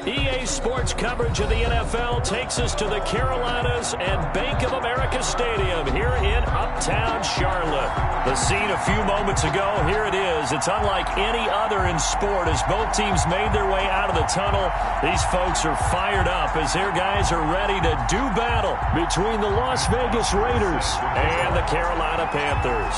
EA Sports coverage of the NFL takes us to the Carolinas and Bank of America Stadium here in Uptown Charlotte. The scene a few moments ago, here it is. It's unlike any other in sport as both teams made their way out of the tunnel. These folks are fired up as their guys are ready to do battle between the Las Vegas Raiders and the Carolina Panthers.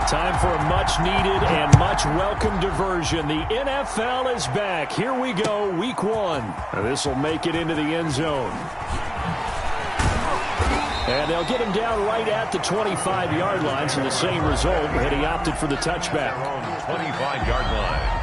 Time for a much-needed and much-welcome diversion. The NFL is back. Here we go, Week 1. This will make it into the end zone. And they'll get him down right at the 25-yard line, so the same result, but he opted for the touchback. 25-yard line.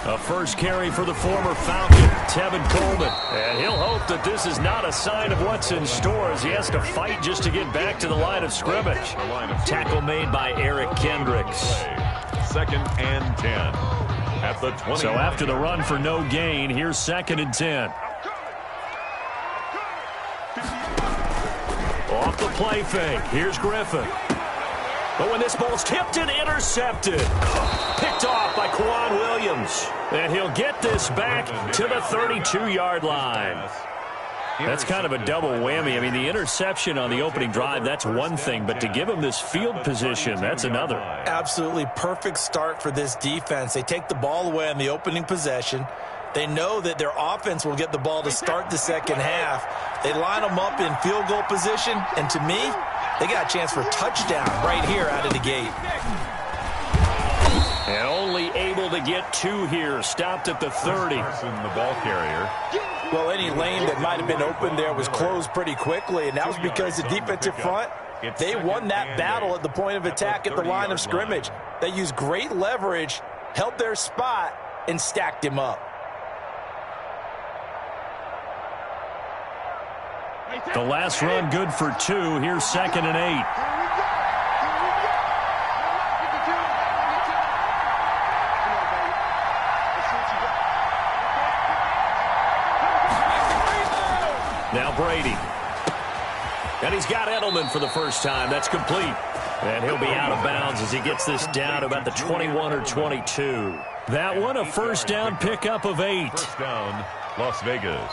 A first carry for the former Falcon, Tevin Coleman. And he'll hope that this is not a sign of what's in store as he has to fight just to get back to the line of scrimmage. Tackle made by Eric Kendricks. 2nd and 10 at the 20. So after the run for no gain, here's 2nd and 10. Off the play fake. Here's Griffin. But when this ball's tipped and intercepted, picked off by Quan Williams. And he'll get this back to the 32-yard line. That's kind of a double whammy. I mean, the interception on the opening drive, that's one thing. But to give him this field position, that's another. Absolutely perfect start for this defense. They take the ball away on the opening possession. They know that their offense will get the ball to start the second half. They line them up in field goal position. And to me, they got a chance for a touchdown right here out of the gate. And only able to get 2 here. Stopped at the 30. The ball carrier. Well, any lane that might have been open there was closed pretty quickly, and that was because the defensive front, they won that battle at the point of attack at the line of scrimmage. They used great leverage, held their spot, and stacked him up. The last run good for 2. Here's 2nd and 8. Now Brady. And he's got Edelman for the first time. That's complete. And he'll be out of bounds as he gets this down to about the 21 or 22. That one a first down pickup of 8. First down, Las Vegas.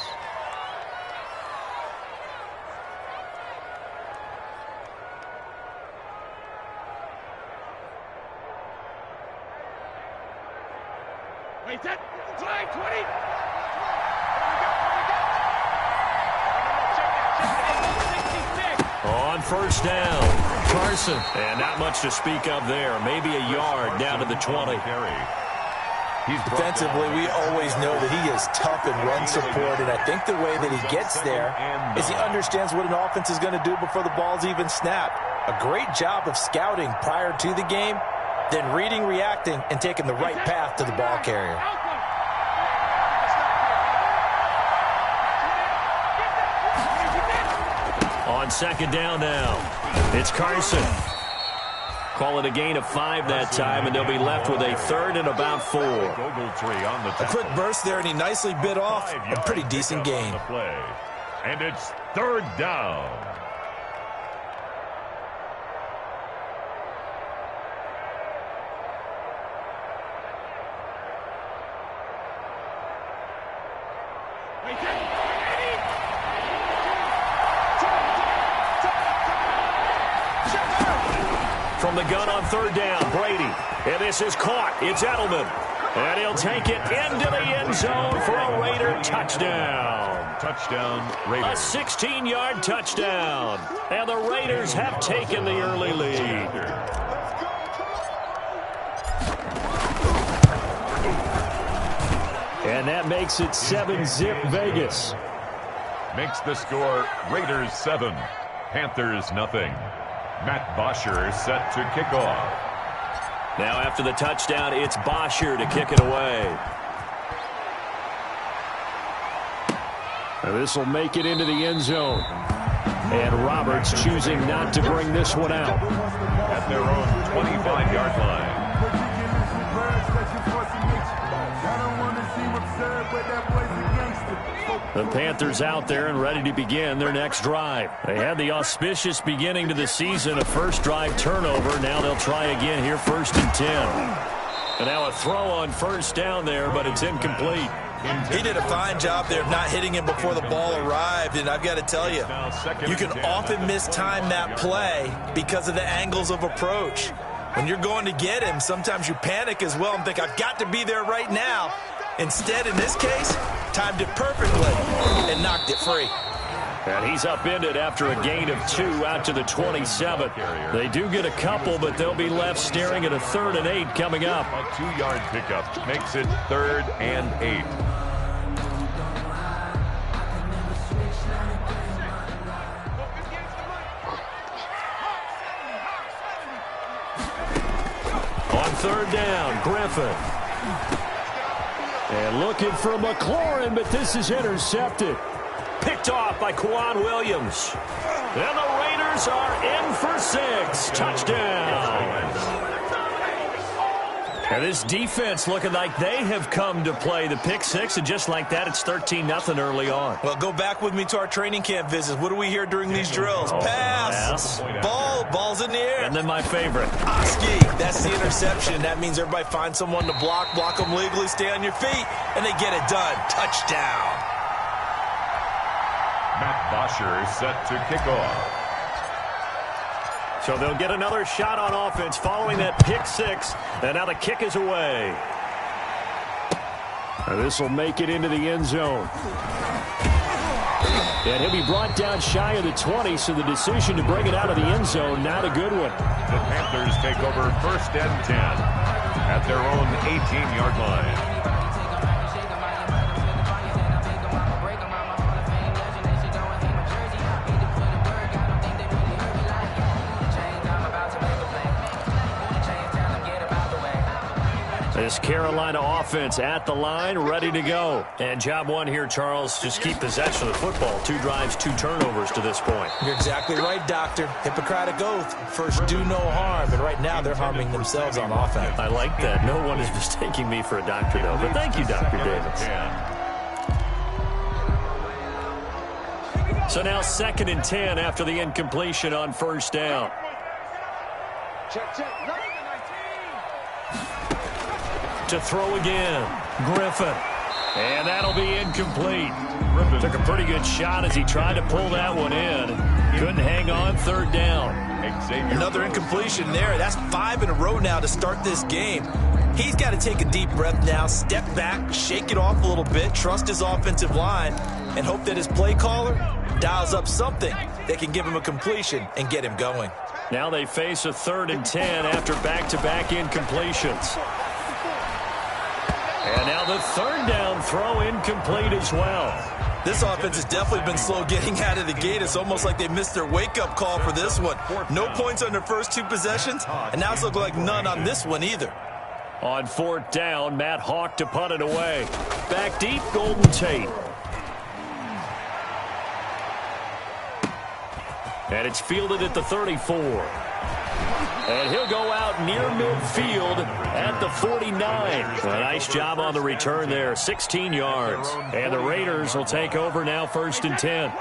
On first down, Carson. And not much to speak of there. Maybe a yard down to the 20. Defensively, we always know that he is tough in run support, and I think the way that he gets there is he understands what an offense is going to do before the ball's even snapped. A great job of scouting prior to the game, then reading, reacting, and taking the right path to the ball carrier. On 2nd down now, it's Carson. Call it a gain of 5 that time, and they'll be left with a 3rd and about 4. A quick burst there, and he nicely bit off a pretty decent gain. And it's 3rd down. From the gun on 3rd down, Brady. And this is caught. It's Edelman. And he'll take it into the end zone for a Raider touchdown. Touchdown, Raiders. A 16-yard touchdown. And the Raiders have taken the early lead. And that makes it 7-zip Vegas. Makes the score Raiders 7, Panthers nothing. Matt Bosher set to kick off. Now after the touchdown, it's Bosher to kick it away. This will make it into the end zone. And Roberts choosing not to bring this one out. At their own 25-yard line. I don't want to see what's up, but that boy's again. The Panthers out there and ready to begin their next drive. They had the auspicious beginning to the season, a first drive turnover. Now they'll try again here, 1st and 10. And now a throw on first down there, but it's incomplete. He did a fine job there of not hitting him before the ball arrived, and I've got to tell you, you can often mistime that play because of the angles of approach. When you're going to get him, sometimes you panic as well and think, I've got to be there right now. Instead, in this case, timed it perfectly and knocked it free. And he's upended after a gain of 2 out to the 27. They do get a couple, but they'll be left staring at a 3rd and 8 coming up. A 2-yard pickup makes it 3rd and 8. On 3rd down, Griffin. And looking for McLaurin, but this is intercepted. Picked off by Quan Williams. And the Raiders are in for 6. Touchdown. And this defense looking like they have come to play the pick 6, and just like that, it's 13-0 early on. Well, go back with me to our training camp visits. What do we hear during these drills? Pass. Ball's in the air. And then my favorite. Oski, that's the interception. That means everybody finds someone to block them legally, stay on your feet, and they get it done. Touchdown. Matt Bosher set to kick off. So they'll get another shot on offense following that pick 6, and now the kick is away. This will make it into the end zone. And he'll be brought down shy of the 20, so the decision to bring it out of the end zone, not a good one. The Panthers take over 1st and 10 at their own 18-yard line. This Carolina offense at the line, ready to go. And job one here, Charles, just keep possession of the football. 2 drives, 2 turnovers to this point. You're exactly right, Doctor. Hippocratic oath. First, do no harm. And right now, they're harming themselves on offense. I like that. No one is mistaking me for a doctor, though. But thank you, Dr. Davis. So now 2nd and 10 after the incompletion on 1st down. Check. To throw again, Griffin. And that'll be incomplete. Took a pretty good shot as he tried to pull that one in. Couldn't hang on, 3rd down. Another incompletion there. That's 5 in a row now to start this game. He's got to take a deep breath now, step back, shake it off a little bit, trust his offensive line, and hope that his play caller dials up something that can give him a completion and get him going. Now they face a 3rd and 10 after back-to-back incompletions. And now the 3rd down throw incomplete as well. This offense has definitely been slow getting out of the gate. It's almost like they missed their wake-up call for this one. No points on their first 2 possessions, and now it's looking like none on this one either. On 4th down, Matt Hawk to punt it away. Back deep, Golden Tate. And it's fielded at the 34. And he'll go out near midfield at the 49. A nice job on the return there, 16 yards. And the Raiders will take over now, 1st and 10.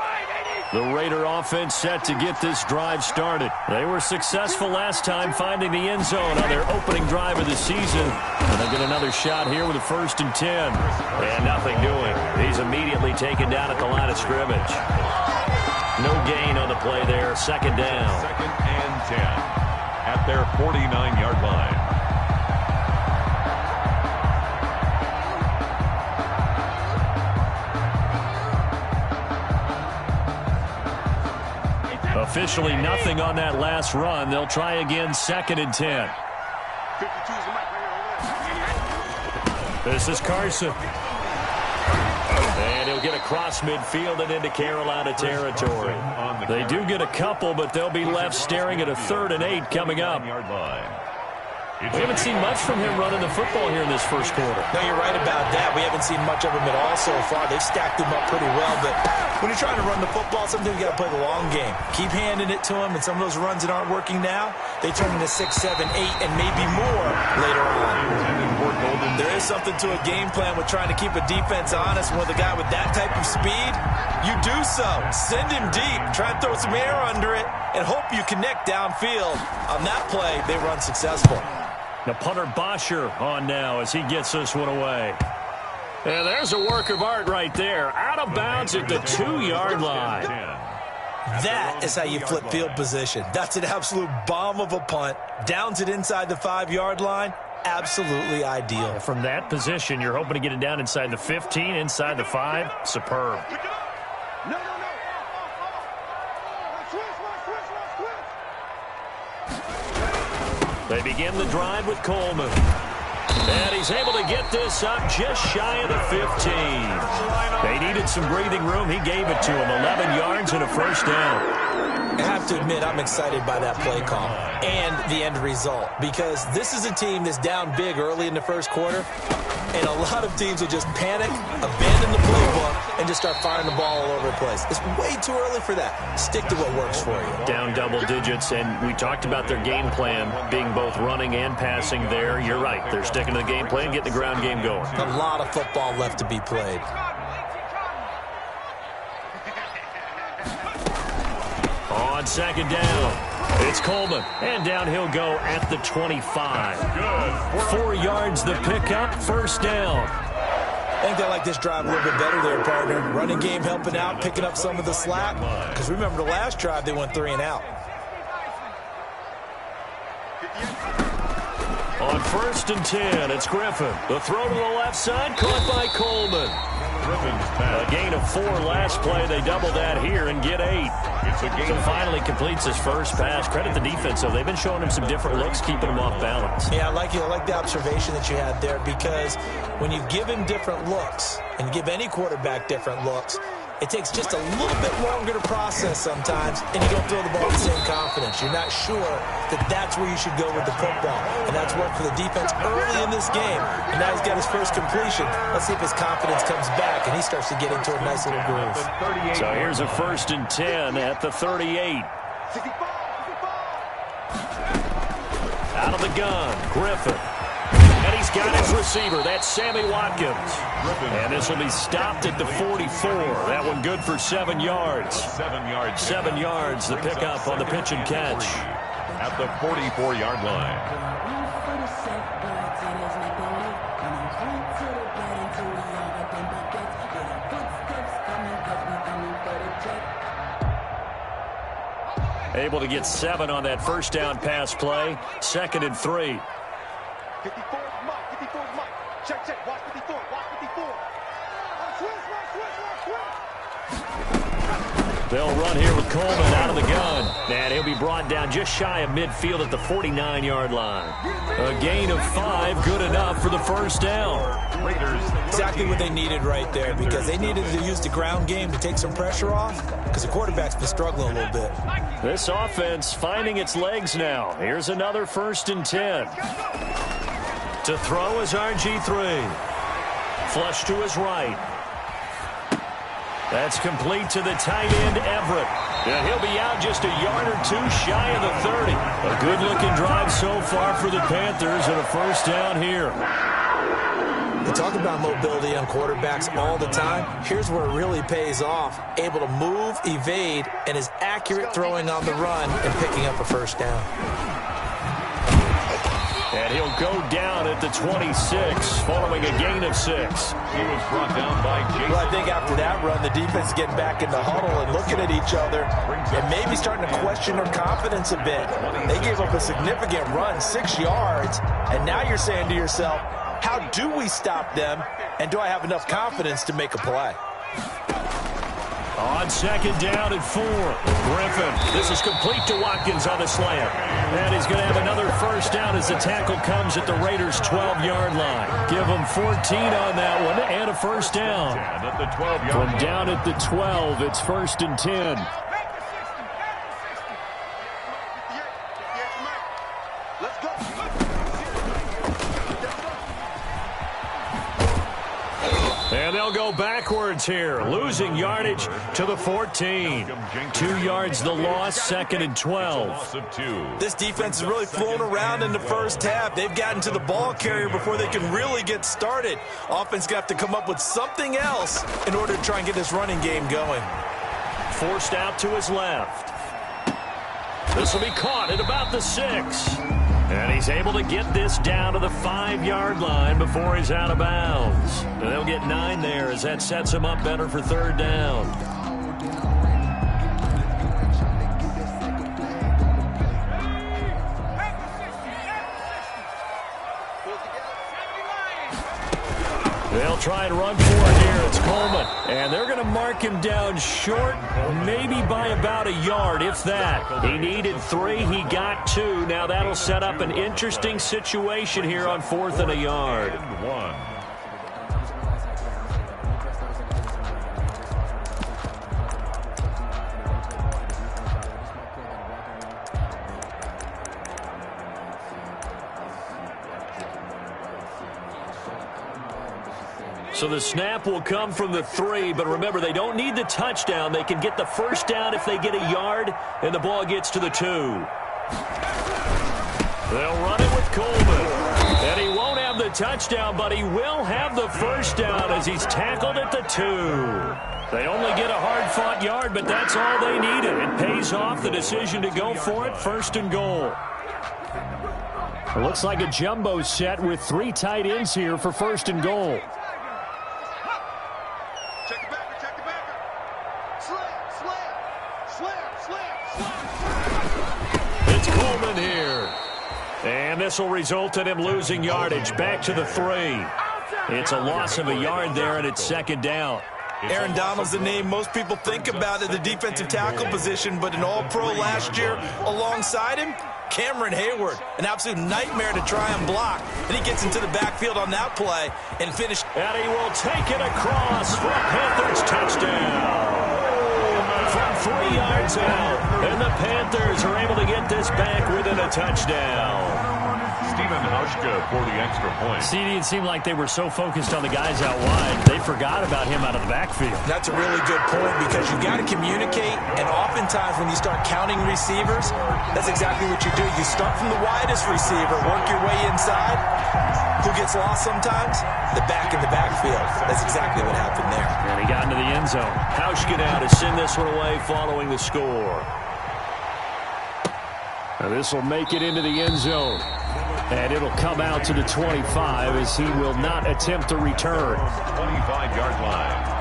The Raider offense set to get this drive started. They were successful last time finding the end zone on their opening drive of the season. And they'll get another shot here with a 1st and 10. And nothing doing. He's immediately taken down at the line of scrimmage. No gain on the play there, 2nd down. 2nd and 10 at their 49-yard line. Officially nothing on that last run. They'll try again, 2nd and 10. This is Carson. And he'll get across midfield and into Carolina territory. They do get a couple, but they'll be left staring at a 3rd and 8 coming up. We haven't seen much from him running the football here in this first quarter. No, you're right about that. We haven't seen much of him at all so far. They've stacked him up pretty well, but when you're trying to run the football, sometimes you got to play the long game. Keep handing it to him, and some of those runs that aren't working now, they turn into 6, 7, 8, and maybe more later on. Golden There is something to a game plan with trying to keep a defense honest. With a guy with that type of speed, you do so. Send him deep. Try and throw some air under it and hope you connect downfield. On that play, they run successful. The punter Bosher on now as he gets this one away. And there's a work of art right there. Out of bounds at the 2-yard line. That is how you flip field position. That's an absolute bomb of a punt. Downs it inside the 5-yard line. Absolutely ideal. From that position, you're hoping to get it down inside the 15, inside the 5. Superb. They begin the drive with Coleman. And he's able to get this up just shy of the 15. They needed some breathing room. He gave it to him. 11 yards and a first down. I have to admit, I'm excited by that play call and the end result, because this is a team that's down big early in the first quarter, and a lot of teams will just panic, abandon the playbook, and just start firing the ball all over the place. It's way too early for that. Stick to what works for you. Down double digits, and we talked about their game plan being both running and passing there. You're right. They're sticking to the game plan, getting the ground game going. A lot of football left to be played. On second down, it's Coleman. And down he'll go at the 25. 4 yards the pickup, first down. I think they like this drive a little bit better there, partner. Running game helping out, picking up some of the slack. Because remember the last drive, they went 3 and out. On 1st and 10, it's Griffin. The throw to the left side, caught by Coleman. A gain of 4 last play. They double that here and get 8. So finally completes his first pass. Credit the defense, though. They've been showing him some different looks, keeping him off balance. Yeah, I like the observation that you had there, because when you give him different looks and give any quarterback different looks, it takes just a little bit longer to process sometimes, and you don't throw the ball with the same confidence. You're not sure that that's where you should go with the football, and that's worked for the defense early in this game, and now he's got his first completion. Let's see if his confidence comes back, and he starts to get into a nice little groove. So here's a 1st and 10 at the 38. Out of the gun, Griffin. And he's got his receiver. That's Sammy Watkins. And this will be stopped at the 44. That one good for 7 yards. 7 yards, the pickup on the pitch and catch. At the 44-yard line. Able to get 7 on that first down pass play. 2nd and 3. 54 mark, 54 mark. Check, check. Watch 54, watch 54. They'll run here with Coleman out of the gun. And he'll be brought down just shy of midfield at the 49-yard line. A gain of 5, good enough for the first down. Exactly what they needed right there, because they needed to use the ground game to take some pressure off, because the quarterback's been struggling a little bit. This offense finding its legs now. Here's another 1st and 10. To throw is RG3. Flush to his right. That's complete to the tight end, Everett. And he'll be out just a yard or 2 shy of the 30. A good-looking drive so far for the Panthers, and a first down here. We talk about mobility on quarterbacks all the time. Here's where it really pays off. Able to move, evade, and is accurate throwing on the run and picking up a first down. And he'll go down at the 26, following a gain of 6. He was brought down by Jason. Well, I think after that run, the defense is getting back in the huddle and looking at each other and maybe starting to question their confidence a bit. They gave up a significant run, 6 yards, and now you're saying to yourself, how do we stop them, and do I have enough confidence to make a play? On second down and 4, Griffin. This is complete to Watkins on the slant. And he's going to have another first down as the tackle comes at the Raiders' 12-yard line. Give them 14 on that one and a first down. From down at the 12, it's 1st and 10. And they'll go backwards here, losing yardage to the 14. 2 yards the loss, 2nd and 12. This defense is really flown around in the first half. They've gotten to the ball carrier before they can really get started. Offense got to come up with something else in order to try and get this running game going. Forced out to his left. This will be caught at about the 6. And he's able to get this down to the 5-yard line before he's out of bounds. And they'll get 9 there as that sets him up better for 3rd down. They'll try and run for it here. It's Coleman. And they're going to mark him down short, maybe by about a yard, if that. He needed 3. He got 2. Now that'll set up an interesting situation here on 4th and a yard. So the snap will come from the 3, but remember, they don't need the touchdown. They can get the 1st down if they get a yard, and the ball gets to the 2. They'll run it with Coleman. And he won't have the touchdown, but he will have the 1st down as he's tackled at the 2. They only get a hard-fought yard, but that's all they needed. It pays off the decision to go for it, 1st and goal. It looks like a jumbo set with 3 tight ends here for 1st and goal. It's Coleman here. And this will result in him losing yardage back to the 3. It's a loss of a yard there, and it's 2nd down. Aaron Donald's the name most people think about at the defensive tackle position, but an all-pro last year alongside him, Cameron Hayward, an absolute nightmare to try and block. And he gets into the backfield on that play and finish. And he will take it across for a Panthers touchdown. From 3 yards out, and the Panthers are able to get this back within a touchdown. Steven Hauschka for the extra point. CD, it seemed like they were so focused on the guys out wide, they forgot about him out of the backfield. That's a really good point because you got to communicate, and oftentimes when you start counting receivers, that's exactly what you do. You start from the widest receiver, work your way inside. Who gets lost sometimes? The back in the backfield. That's exactly what happened there. And he got into the end zone. Hauschka now to send this one away following the score. Now this will make it into the end zone. And it'll come out to the 25 as he will not attempt to return. 25-yard line.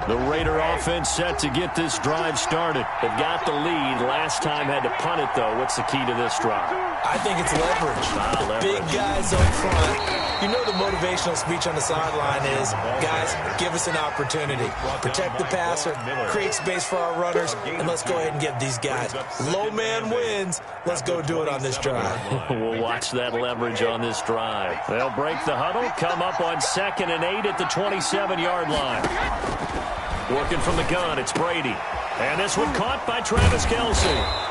The Raider offense set to get this drive started. They've got the lead. Last time had to punt it, though. What's the key to this drive? I think it's leverage. Leverage. Big guys up front. You know the motivational speech on the sideline is, guys, give us an opportunity. Protect the passer, create space for our runners, and let's go ahead and get these guys. Low man wins. Let's go do it on this drive. We'll watch that leverage on this drive. They'll break the huddle, come up on 2nd and 8 at the 27-yard line. Working from the gun, it's Brady. And this one caught by Travis Kelce.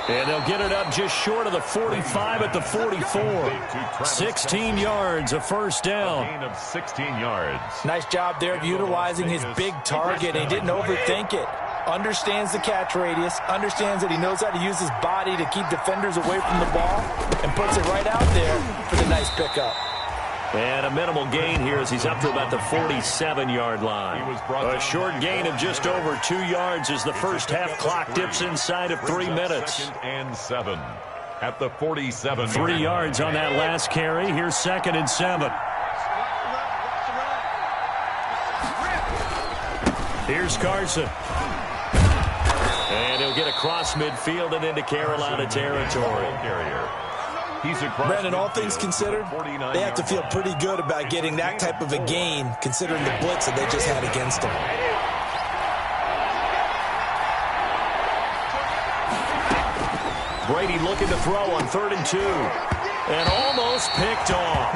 And they'll get it up just short of the 45 at the 44. 16 yards, a 1st down. A gain of 16 yards. Nice job there of utilizing his big target. He didn't overthink it. Understands the catch radius, understands that he knows how to use his body to keep defenders away from the ball, and puts it right out there for the nice pickup. And a minimal gain here as he's up to about the 47-yard line. A short gain of just over 2 yards as the first half clock dips inside of 3 minutes. 2nd and 7 at the 47. 3 yards on that last carry. Here's 2nd and 7. Here's Carson. And he'll get across midfield and into Carolina territory. Brandon, all things considered, they have to feel pretty good about getting that type of a gain, considering the blitz that they just had against them. Brady looking to throw on 3rd and 2. And almost picked off.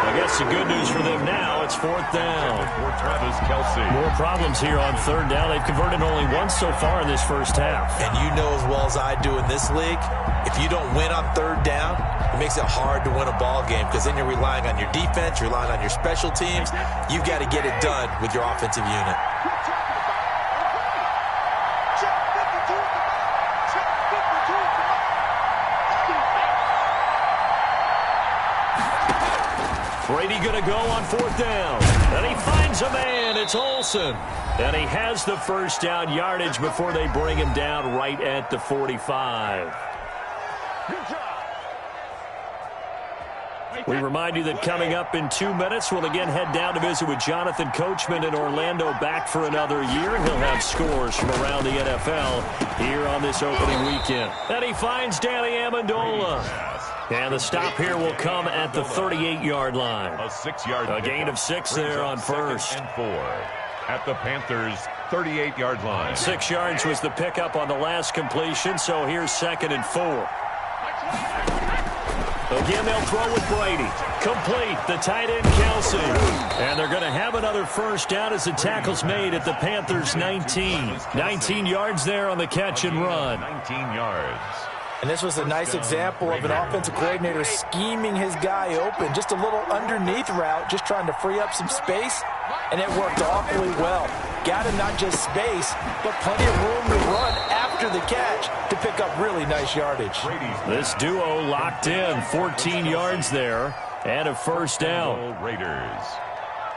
I guess the good news for them now, it's 4th down. For Travis Kelce. More problems here on 3rd down. They've converted only once so far in this first half. And you know as well as I do in this league, if you don't win on 3rd down, it makes it hard to win a ball game because then you're relying on your defense, you're relying on your special teams. You've got to get it done with your offensive unit. Brady going to go on 4th down. And he finds a man. It's Olsen. And he has the first down yardage before they bring him down right at the 45. We remind you that coming up in 2 minutes, we'll again head down to visit with Jonathan Coachman in Orlando, back for another year. He'll have scores from around the NFL here on this opening weekend. And he finds Danny Amendola. And the stop here will come at the 38-yard line. A 6-yard A gain of 6 there on first. And 4 at the Panthers' 38-yard line. 6 yards was the pickup on the last completion, so here's 2nd and 4. Again, they'll throw with Brady. Complete, the tight end, Kelsey. And they're going to have another first down as the tackle's made at the Panthers' 19. 19 yards there on the catch and run. 19 yards. And this was a nice example of an offensive coordinator scheming his guy open. Just a little underneath route, just trying to free up some space, and it worked awfully well. Got him not just space, but plenty of room to run after the catch to pick up really nice yardage. This duo locked in, 14 yards there, and a first down. Raiders.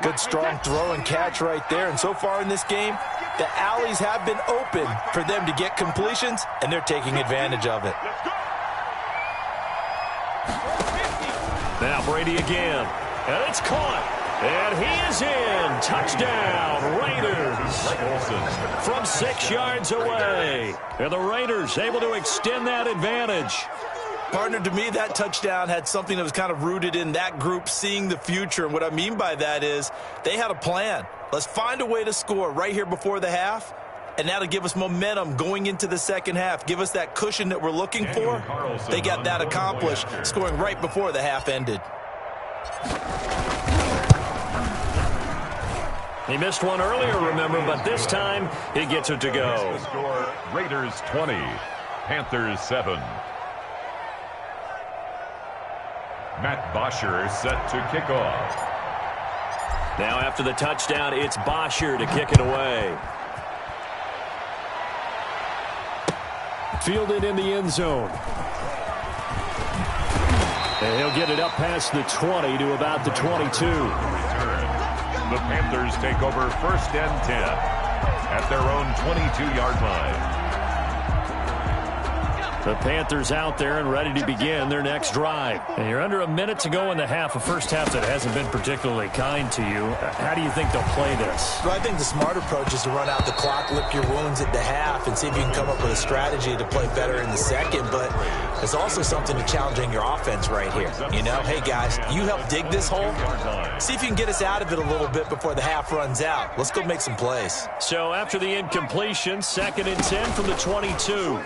Good strong throw and catch right there. And so far in this game, the alleys have been open for them to get completions, and they're taking advantage of it. Now Brady again, and it's caught, and he is in. Touchdown, Raiders, from 6 yards away. And the Raiders able to extend that advantage. Partner, to me, that touchdown had something that was kind of rooted in that group seeing the future. And what I mean by that is they had a plan. Let's find a way to score right here before the half, and that'll give us momentum going into the second half. Give us that cushion that we're looking for. They got that accomplished, scoring right before the half ended. He missed one earlier, remember, but this time he gets it to go. The score, Raiders 20, Panthers 7. Matt Bosher set to kick off. Now after the touchdown, it's Bosher to kick it away. Fielded in the end zone. And he'll get it up past the 20 to about the 22. The Panthers take over 1st and 10 at their own 22-yard line. The Panthers out there and ready to begin their next drive. And you're under a minute to go in the half, a first half that hasn't been particularly kind to you. How do you think they'll play this? Well, I think the smart approach is to run out the clock, lick your wounds at the half, and see if you can come up with a strategy to play better in the second. But there's also something to challenging your offense right here. You know, hey, guys, you help dig this hole. See if you can get us out of it a little bit before the half runs out. Let's go make some plays. So after the incompletion, 2nd and 10 from the 22.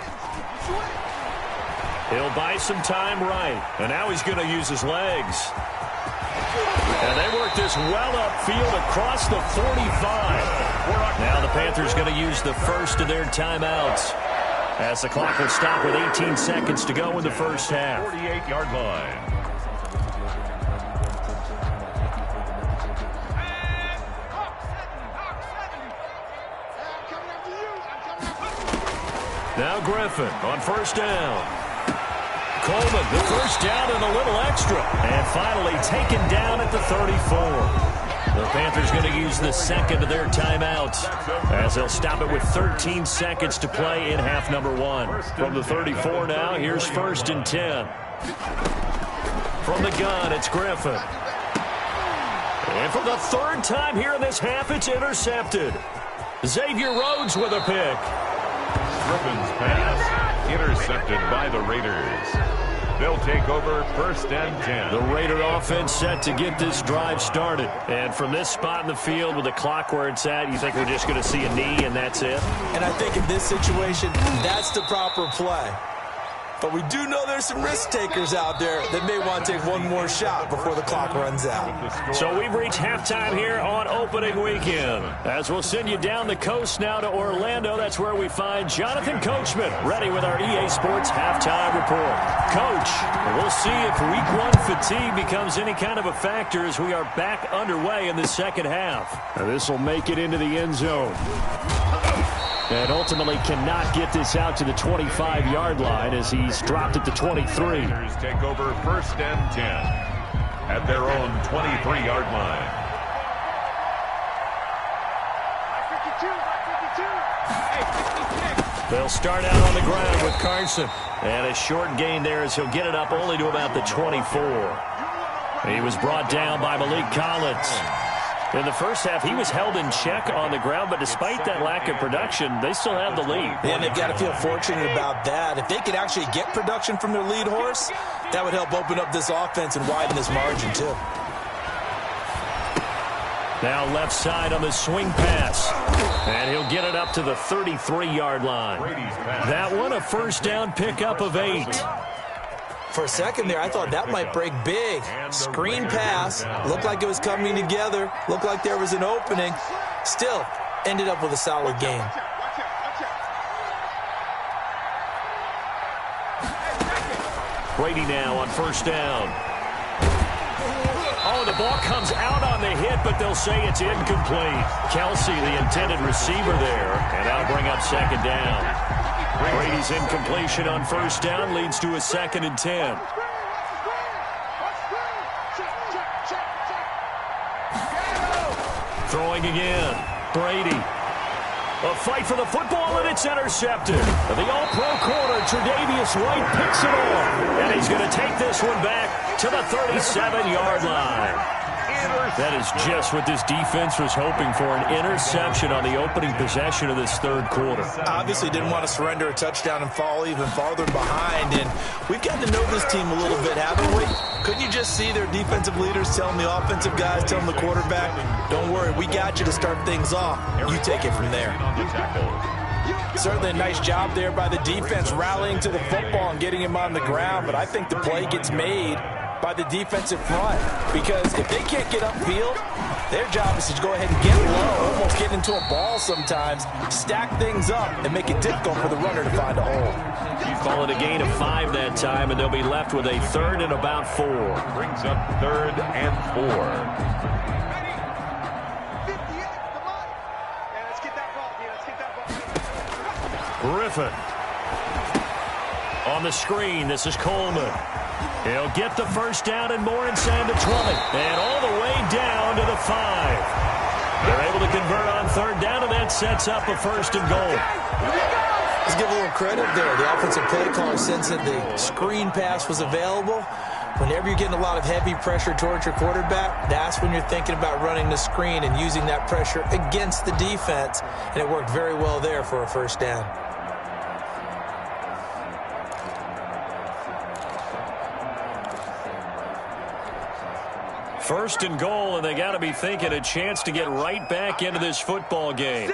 He'll buy some time right. And now he's going to use his legs. And they work this well upfield across the 45. Now the Panthers going to use the first of their timeouts, as the clock will stop with 18 seconds to go in the first half. 48-yard line. Now Griffin on 1st down. Coleman, the first down and a little extra. And finally taken down at the 34. The Panthers going to use the second of their timeouts, as they'll stop it with 13 seconds to play in half number 1. From the 34 now, here's 1st and 10. From the gun, it's Griffin. And for the 3rd time here in this half, it's intercepted. Xavier Rhodes with a pick. Griffin's pass intercepted by the Raiders. They'll take over 1st and 10. The Raider offense set to get this drive started. And from this spot in the field with the clock where it's at, you think we're just going to see a knee and that's it? And I think in this situation, that's the proper play. But we do know there's some risk takers out there that may want to take one more shot before the clock runs out. So we've reached halftime here on opening weekend. As we'll send you down the coast now to Orlando, that's where we find Jonathan Coachman ready with our EA Sports halftime report. Coach, we'll see if week one fatigue becomes any kind of a factor as we are back underway in the second half. Now this will make it into the end zone. And ultimately cannot get this out to the 25-yard line as he's dropped at the 23. Panthers take over 1st and 10 at their own 23-yard line. They'll start out on the ground with Carson. And a short gain there as he'll get it up only to about the 24. He was brought down by Malik Collins. In the first half, he was held in check on the ground, but despite that lack of production, they still have the lead. And they've got to feel fortunate about that. If they could actually get production from their lead horse, that would help open up this offense and widen this margin, too. Now left side on the swing pass. And he'll get it up to the 33-yard line. That one, a first down pickup of 8. For a second there, I thought that might break big. Screen pass. Looked like it was coming together. Looked like there was an opening. Still, ended up with a solid game. Brady now on first down. Oh, the ball comes out on the hit, but they'll say it's incomplete. Kelsey, the intended receiver there, and that'll bring up second down. Brady's incompletion on first down leads to a 2nd and 10. Throwing again. Brady. A fight for the football, and it's intercepted. The all-pro corner, Tre'Davious White, picks it off. And he's going to take this one back to the 37-yard line. That is just what this defense was hoping for, an interception on the opening possession of this third quarter. Obviously didn't want to surrender a touchdown and fall even farther behind, and we've gotten to know this team a little bit, haven't we? Couldn't you just see their defensive leaders telling the offensive guys, telling the quarterback, don't worry, we got you to start things off. You take it from there. Certainly a nice job there by the defense rallying to the football and getting him on the ground, but I think the play gets made by the defensive front, because if they can't get upfield, their job is to go ahead and get low, almost get into a ball sometimes, stack things up, and make it difficult for the runner to find a hole. Call it a gain of 5 that time, and they'll be left with a 3rd and about 4. Brings up 3rd and 4. Griffin. On the screen, this is Coleman. He'll get the first down and more inside the 20. And all the way down to the 5. They're able to convert on 3rd down, and that sets up a 1st and goal. Let's give a little credit there. The offensive play caller sensed that the screen pass was available. Whenever you're getting a lot of heavy pressure towards your quarterback, that's when you're thinking about running the screen and using that pressure against the defense. And it worked very well there for a 1st down. 1st and goal, and they got to be thinking a chance to get right back into this football game.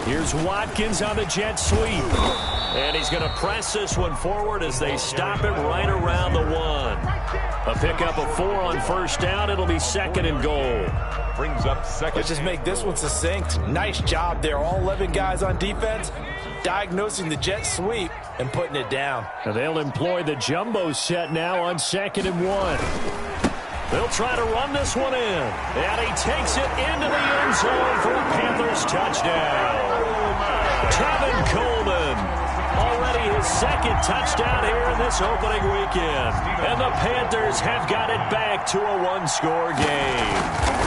Here's Watkins on the jet sweep. And he's going to press this one forward as they stop it right around the 1. A pickup of 4 on 1st down. It'll be 2nd and goal. Brings up 2nd. Let's just make this one succinct. Nice job there. All 11 guys on defense diagnosing the jet sweep and putting it down. And they'll employ the jumbo set now on 2nd and 1. They'll try to run this one in. And he takes it into the end zone for a Panthers touchdown. Tevin Coleman, already his 2nd touchdown here in this opening weekend. And the Panthers have got it back to a 1-score game.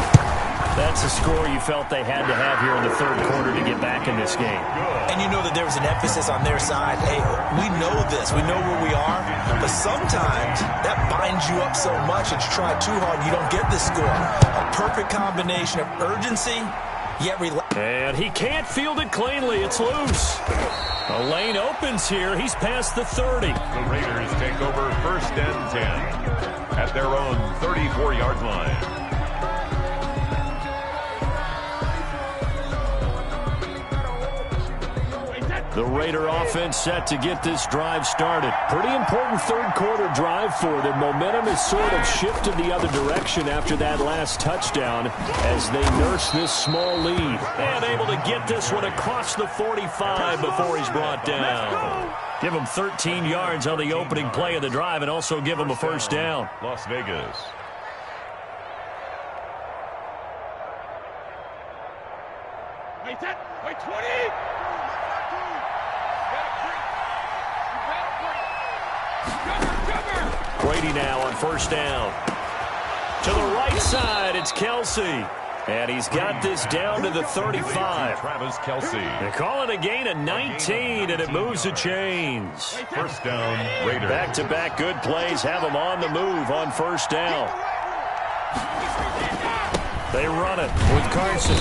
That's a score you felt they had to have here in the 3rd quarter to get back in this game. And you know that there was an emphasis on their side. Hey, we know this. We know where we are. But sometimes that binds you up so much that you try too hard and you don't get the score. A perfect combination of urgency, yet relax. And he can't field it cleanly. It's loose. A lane opens here. He's past the 30. The Raiders take over 1st and 10 at their own 34-yard line. The Raider offense set to get this drive started. Pretty important third-quarter drive for them. Momentum has sort of shifted the other direction after that last touchdown as they nurse this small lead. And able to get this one across the 45 before he's brought down. Give him 13 yards on the opening play of the drive and also give him a first down. Las Vegas. Wait, 20! Brady now on first down. To the right side, it's Kelsey. And he's got this down to the 35. Travis Kelsey. They call it a gain of 19, and it moves the chains. First down, Raiders. Back-to-back good plays have them on the move on first down. They run it with Carson.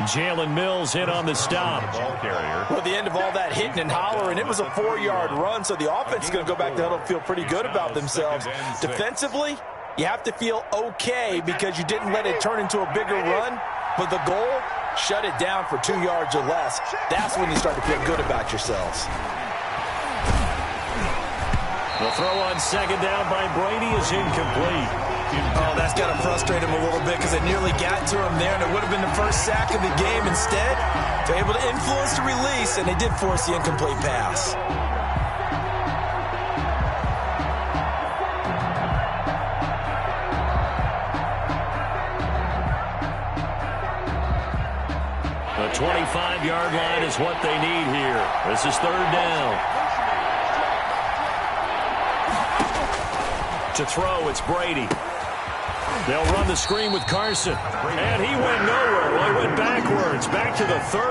Jalen Mills in on the stop. Ball carrier. Well, at the end of all that hitting and hollering, it was a 4-yard run, so the offense is going to go back to huddle and feel pretty good about themselves. Defensively, you have to feel okay because you didn't let it turn into a bigger run, but the goal, shut it down for 2 yards or less. That's when you start to feel good about yourselves. The throw on second down by Brady is incomplete. Oh, that's got to frustrate him a little bit because it nearly got to him there, and it would have been the first sack of the game. Instead, they're able to influence the release, and they did force the incomplete pass. The 25-yard line is what they need here. This is third down. To throw, it's Brady. They'll run the screen with Carson. And he went nowhere. Well, he went backwards. Back to the 33.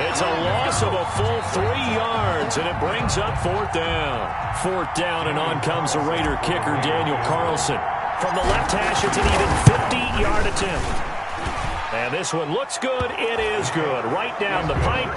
It's a loss of a full 3 yards, and it brings up fourth down. Fourth down, and on comes the Raider kicker, Daniel Carlson. From the left hash, it's an even 50-yard attempt. And this one looks good. It is good. Right down the pipe.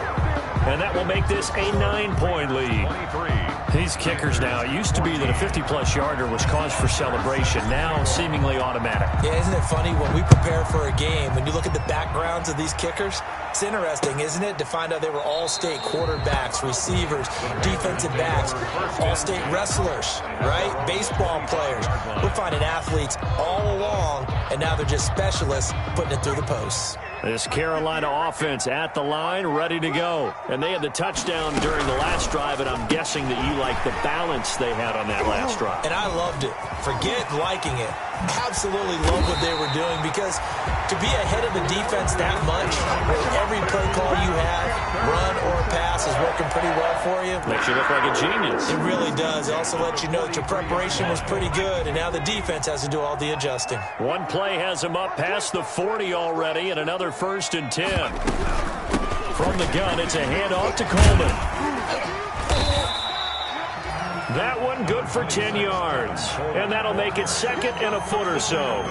And that will make this a 9-point lead. 23. These kickers now, it used to be that a 50-plus yarder was cause for celebration. Now, seemingly automatic. Yeah, isn't it funny when we prepare for a game, when you look at the backgrounds of these kickers, it's interesting, isn't it, to find out they were all-state quarterbacks, receivers, defensive backs, all-state wrestlers, right? Baseball players. We're finding athletes all along, and now they're just specialists putting it through the posts. This Carolina offense at the line, ready to go. And they had the touchdown during the last drive, and I'm guessing that you like the balance they had on that last drive. And I loved it. Forget liking it. Absolutely love what they were doing, because to be ahead of the defense that much, where every play call you have, run or pass, is working pretty well for you. Makes you look like a genius. It really does. It also lets you know that your preparation was pretty good, and now the defense has to do all the adjusting. One play has him up past the 40 already, and another 1st and 10. From the gun, it's a handoff to Coleman. That one good for 10 yards. And that'll make it second and a foot or so.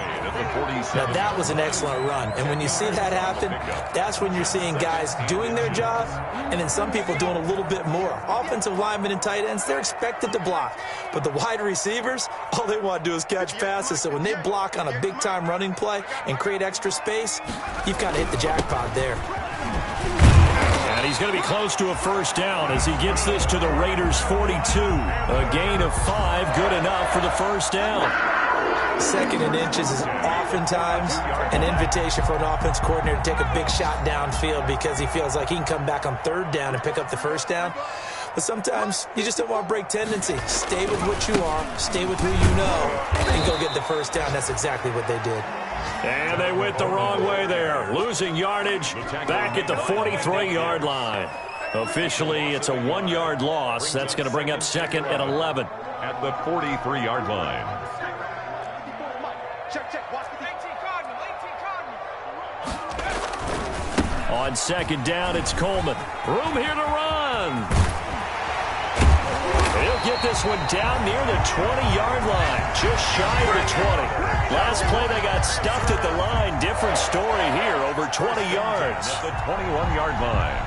Now that was an excellent run. And when you see that happen, that's when you're seeing guys doing their job and then some people doing a little bit more. Offensive linemen and tight ends, they're expected to block. But the wide receivers, all they want to do is catch passes. So when they block on a big-time running play and create extra space, you've kind of hit the jackpot there. And he's going to be close to a first down as he gets this to the Raiders' 42. A gain of 5, good enough for the first down. Second and inches is oftentimes an invitation for an offense coordinator to take a big shot downfield because he feels like he can come back on third down and pick up the first down. But sometimes you just don't want to break tendency. Stay with what you are, stay with who you know, and go get the first down. That's exactly what they did. And they went the wrong way there, losing yardage back at the 43-yard line. Officially, it's a 1-yard loss. That's going to bring up second and 11. At the 43-yard line. On second down, it's Coleman. Room here to run. He'll get this one down near the 20-yard line, just shy of the 20. Last play, they got stuffed at the line. Different story here, over 20 yards. At the 21-yard line.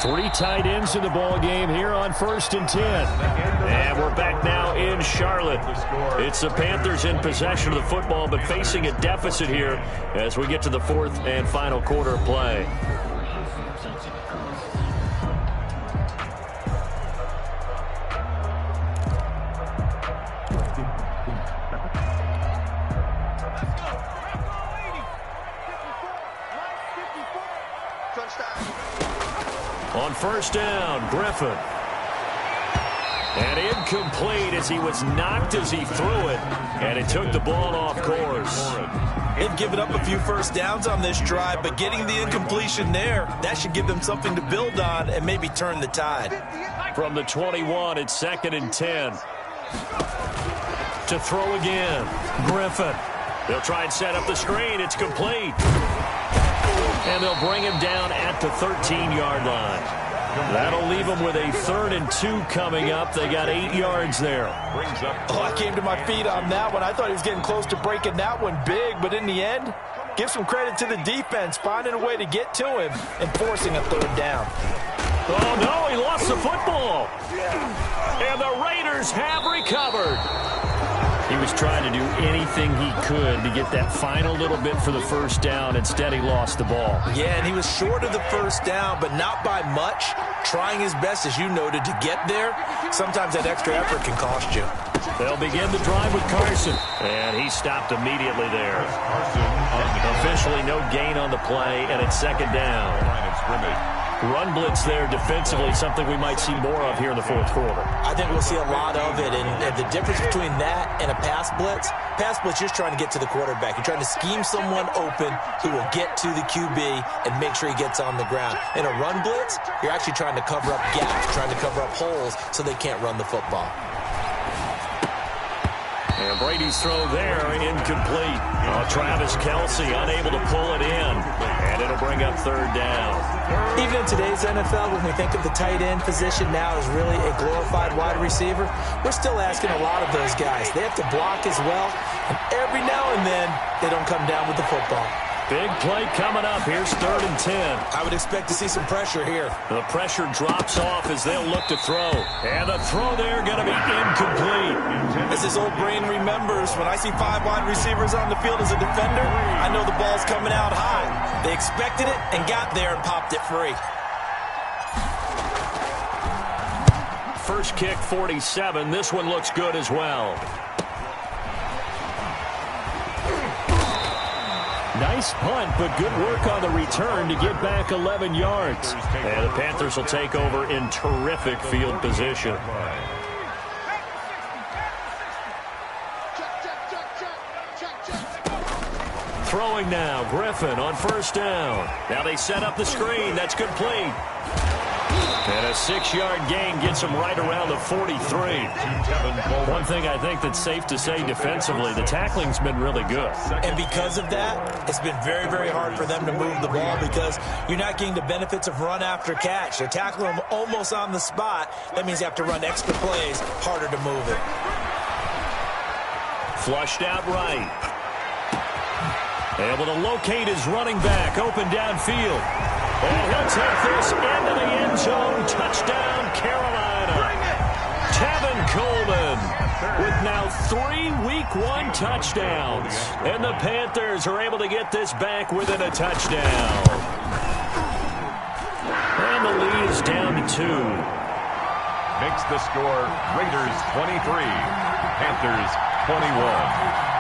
Three tight ends in the ball game here on 1st and 10. And we're back now in Charlotte. It's the Panthers in possession of the football, but facing a deficit here as we get to the 4th and final quarter of play. On 1st down, Griffin. And incomplete as he was knocked as he threw it. And it took the ball off course. They've given up a few first downs on this drive, but getting the incompletion there, that should give them something to build on and maybe turn the tide. From the 21, it's 2nd and 10. To throw again, Griffin. They'll try and set up the screen. It's complete. And they'll bring him down at the 13-yard line. That'll leave them with a 3rd and 2 coming up. They got 8 yards there. Oh, I came to my feet on that one. I thought he was getting close to breaking that one big, but in the end, give some credit to the defense, finding a way to get to him and forcing a 3rd down. Oh, no, he lost the football. And the Raiders have recovered. He was trying to do anything he could to get that final little bit for the 1st down. Instead, he lost the ball. Yeah, and he was short of the 1st down, but not by much. Trying his best, as you noted, to get there. Sometimes that extra effort can cost you. They'll begin the drive with Carson. And he stopped immediately there. Officially no gain on the play, and it's 2nd down. Run blitz there defensively, something we might see more of here in the 4th quarter. I think we'll see a lot of it, and the difference between that and a pass blitz, you're just trying to get to the quarterback. You're trying to scheme someone open who will get to the QB and make sure he gets on the ground. In a run blitz, you're actually trying to cover up gaps, trying to cover up holes so they can't run the football. And Brady's throw there, incomplete. Travis Kelce unable to pull it in. And it'll bring up 3rd down. Even in today's NFL, when we think of the tight end position now as really a glorified wide receiver, we're still asking a lot of those guys. They have to block as well. And every now and then, they don't come down with the football. Big play coming up. Here's 3rd and 10. I would expect to see some pressure here. The pressure drops off as they'll look to throw. And the throw there going to be incomplete. As his old brain remembers, when I see 5 wide receivers on the field as a defender, I know the ball's coming out high. They expected it and got there and popped it free. First kick, 47. This one looks good as well. Nice punt, but good work on the return to get back 11 yards. And the Panthers will take over in terrific field position. Throwing now, Griffin on 1st down. Now they set up the screen. That's complete. And a 6-yard gain gets him right around the 43. One thing I think that's safe to say defensively, the tackling's been really good. And because of that, it's been very, very hard for them to move the ball because you're not getting the benefits of run after catch. They're tackling them almost on the spot. That means you have to run extra plays, harder to move it. Flushed out right. Able to locate his running back, open downfield. And he'll take this into the end zone. Touchdown, Carolina. Tevin Coleman with now 3 Week 1 touchdowns. And the Panthers are able to get this back within a touchdown. And the lead is down to 2. Makes the score Raiders 23, Panthers 21.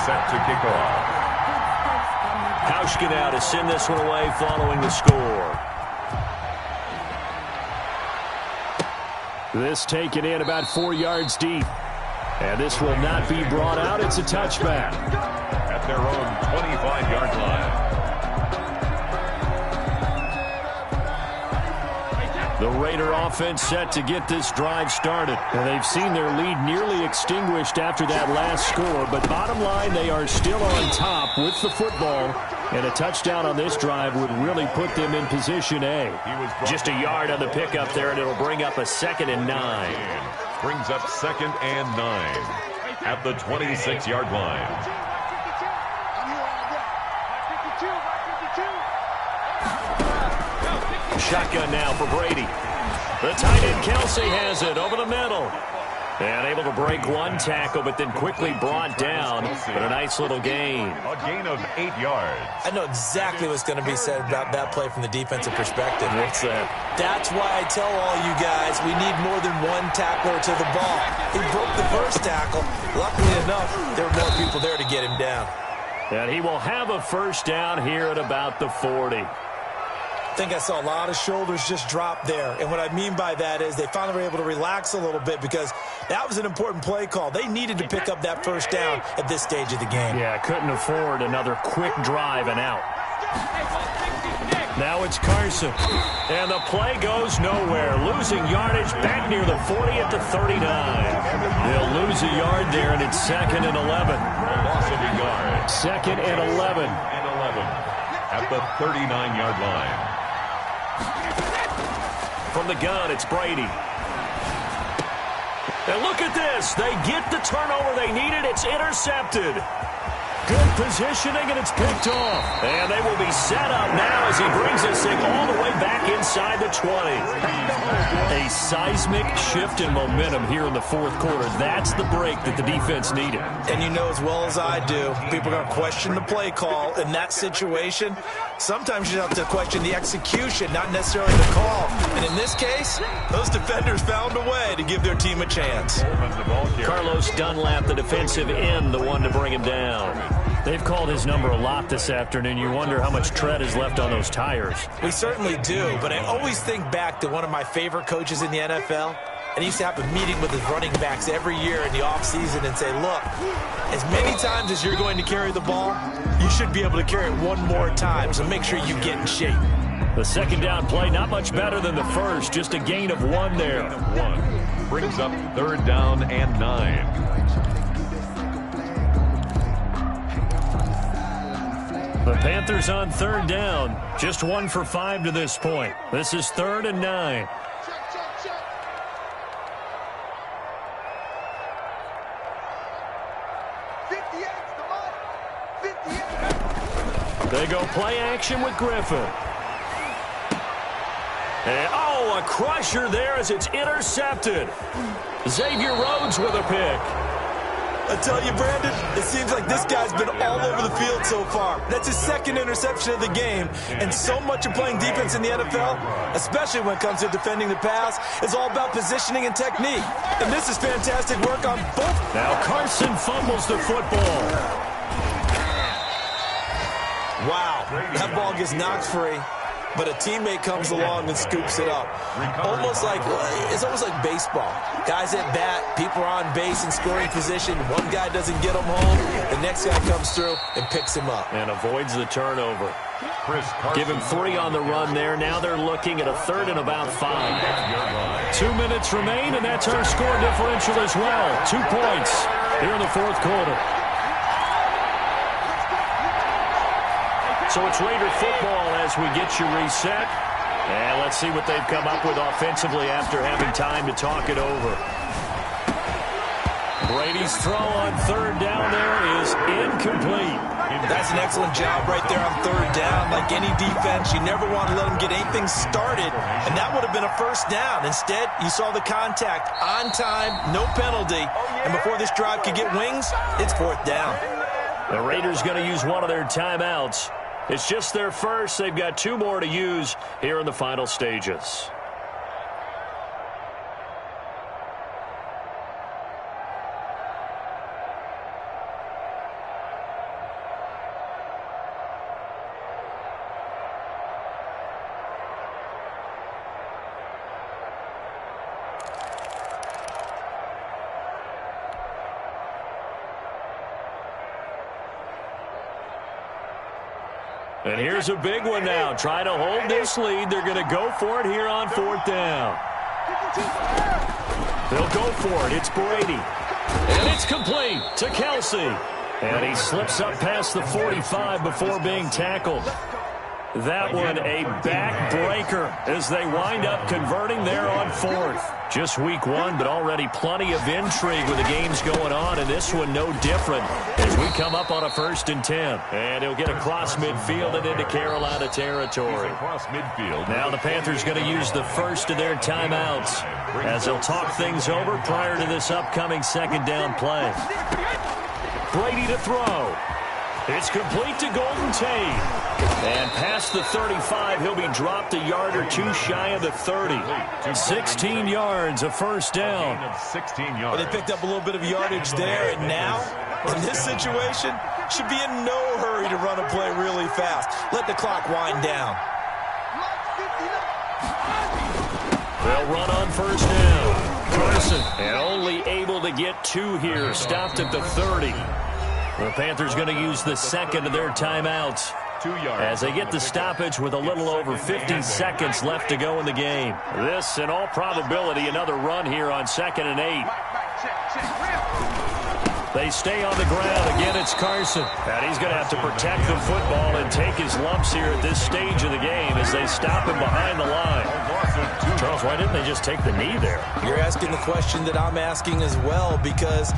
Set to kick off. Hauschka now to send this one away following the score. This taken in about 4 yards deep. And this will not be brought out. It's a touchback. At their own 25-yard line. The Raider offense set to get this drive started. And they've seen their lead nearly extinguished after that last score. But bottom line, they are still on top with the football. And a touchdown on this drive would really put them in position A. Just a yard on the pickup there, and it'll bring up a 2nd and 9. Brings up 2nd and 9. at the 26-yard line. Shotgun now for Brady. The tight end Kelsey has it over the middle. And able to break one tackle, but then quickly brought down. But a nice little gain. A gain of 8 yards. I know exactly what's going to be said about that play from the defensive perspective. What's that? That's why I tell all you guys we need more than one tackler to the ball. He broke the first tackle. Luckily enough, there were more people there to get him down. And he will have a first down here at about the 40. I think I saw a lot of shoulders just drop there. And what I mean by that is they finally were able to relax a little bit because that was an important play call. They needed to pick up that first down at this stage of the game. Yeah, couldn't afford another quick drive and out. Now it's Carson. And the play goes nowhere. Losing yardage back near the 40 at the 39. They'll lose a yard there, and it's 2nd and 11. Loss of a yard. 2nd and 11. At the 39-yard line. From the gun, it's Brady. And look at this. They get the turnover they needed. It's intercepted. Good positioning, and it's picked off. And they will be set up now as he brings this thing all the way back inside the 20. A seismic shift in momentum here in the fourth quarter. That's the break that the defense needed. And you know as well as I do, people are going to question the play call in that situation. Sometimes you have to question the execution, not necessarily the call. And in this case, those defenders found a way to give their team a chance. Carlos Dunlap, the defensive end, the one to bring him down. They've called his number a lot this afternoon. You wonder how much tread is left on those tires. We certainly do, but I always think back to one of my favorite coaches in the NFL. And he used to have a meeting with his running backs every year in the offseason and say, look, as many times as you're going to carry the ball, you should be able to carry it one more time, so make sure you get in shape. The second down play, not much better than the first, just a gain of 1 there. Brings up 3rd down and 9. The Panthers on 3rd down, just 1 for 5 to this point. This is 3rd and 9. They go play action with Griffin. And, a crusher there as it's intercepted. Xavier Rhodes with a pick. I tell you, Brandon, it seems like this guy's been all over the field so far. That's his 2nd interception of the game. And so much of playing defense in the NFL, especially when it comes to defending the pass, is all about positioning and technique. And this is fantastic work on both. Now Carson fumbles the football. Wow, that ball gets knocked free, but a teammate comes along and scoops it up. It's almost like baseball. Guys at bat, people are on base in scoring position. One guy doesn't get them home. The next guy comes through and picks him up. And avoids the turnover. Give him 3 on the run there. Now they're looking at a 3rd and about 5. 2 minutes remain, and that's our score differential as well. 2 points here in the fourth quarter. So it's Raider football as we get you reset. And let's see what they've come up with offensively after having time to talk it over. Brady's throw on 3rd down there is incomplete. That's an excellent job right there on 3rd down. Like any defense, you never want to let them get anything started, and that would have been a first down. Instead, you saw the contact on time, no penalty, and before this drive could get wings, it's 4th down. The Raiders going to use one of their timeouts. It's just their first. They've got 2 more to use here in the final stages. And here's a big one now. Trying to hold this lead. They're going to go for it here on 4th down. They'll go for it. It's Brady. And it's complete to Kelsey. And he slips up past the 45 before being tackled. That one a backbreaker as they wind up converting there on fourth. Just week one, but already plenty of intrigue with the games going on, and this one no different as we come up on a 1st and 10. And he'll get across midfield and into Carolina territory. Across midfield. Now the Panthers going to use the first of their timeouts as they'll talk things over prior to this upcoming 2nd down play. Brady to throw. It's complete to Golden Tate. And past the 35, he'll be dropped a yard or two shy of the 30. 16 yards, a 1st down. 16 yards. Well, they picked up a little bit of yardage there, and now, in this situation, should be in no hurry to run a play really fast. Let the clock wind down. They'll run on 1st down. Carson, and only able to get 2 here, stopped at the 30. The Panthers going to use the 2nd of their timeouts 2 yards as they get the stoppage with a little over 50 seconds left to go in the game. This, in all probability, another run here on 2nd and 8. They stay on the ground. Again, it's Carson. And he's going to have to protect the football and take his lumps here at this stage of the game as they stop him behind the line. Charles, why didn't they just take the knee there? You're asking the question that I'm asking as well, because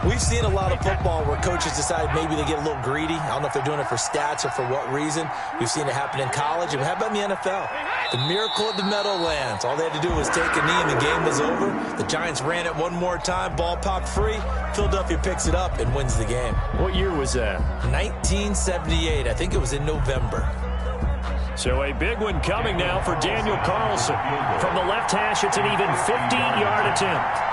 we've seen a lot of football where coaches decide maybe they get a little greedy. I don't know if they're doing it for stats or for what reason. We've seen it happen in college. And how about in the NFL? The miracle of the Meadowlands. All they had to do was take a knee and the game was over. The Giants ran it one more time. Ball popped free. Philadelphia picks it up and wins the game. What year was that? 1978. I think it was in November. So a big one coming now for Daniel Carlson. From the left hash, it's an even 15-yard attempt.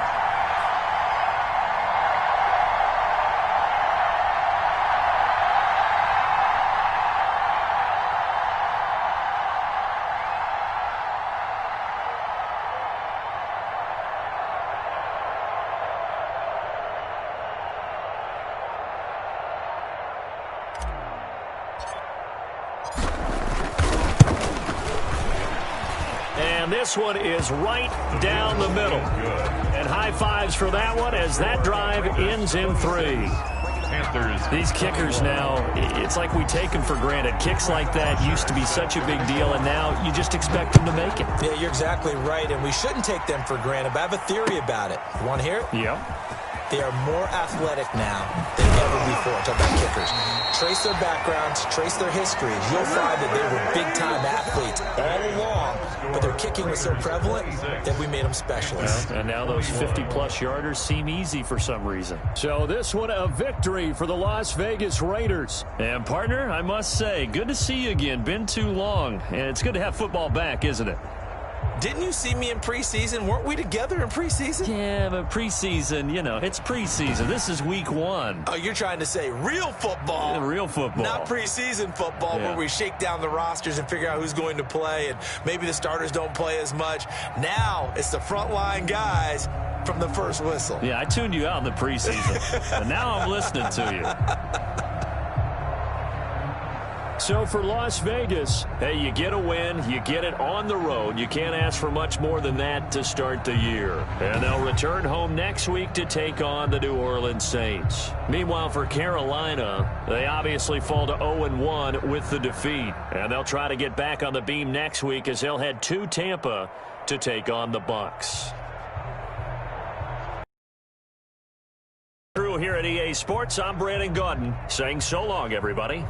And this one is right down the middle. And high fives for that one as that drive ends in 3. Panthers. These kickers now, it's like we take them for granted. Kicks like that used to be such a big deal, and now you just expect them to make it. Yeah, you're exactly right, and we shouldn't take them for granted, but I have a theory about it. You want to hear it? Yep. They are more athletic now than ever before. Talk about kickers. Trace their backgrounds, trace their histories. You'll find that they were big-time athletes all along, but their kicking was so prevalent that we made them specialists. And now those 50-plus yarders seem easy for some reason. So this one a victory for the Las Vegas Raiders. And, partner, I must say, good to see you again. Been too long. And it's good to have football back, isn't it? Didn't you see me in preseason? Weren't we together in preseason? Yeah, but preseason, you know, it's preseason. This is week 1. Oh, you're trying to say real football. Yeah, real football. Not preseason football where we shake down the rosters and figure out who's going to play, and maybe the starters don't play as much. Now it's the frontline guys from the first whistle. Yeah, I tuned you out in the preseason. And now I'm listening to you. So for Las Vegas, hey, you get a win, you get it on the road. You can't ask for much more than that to start the year. And they'll return home next week to take on the New Orleans Saints. Meanwhile, for Carolina, they obviously fall to 0-1 with the defeat. And they'll try to get back on the beam next week as they'll head to Tampa to take on the Bucs. Through here at EA Sports, I'm Brandon Gaudin saying so long, everybody.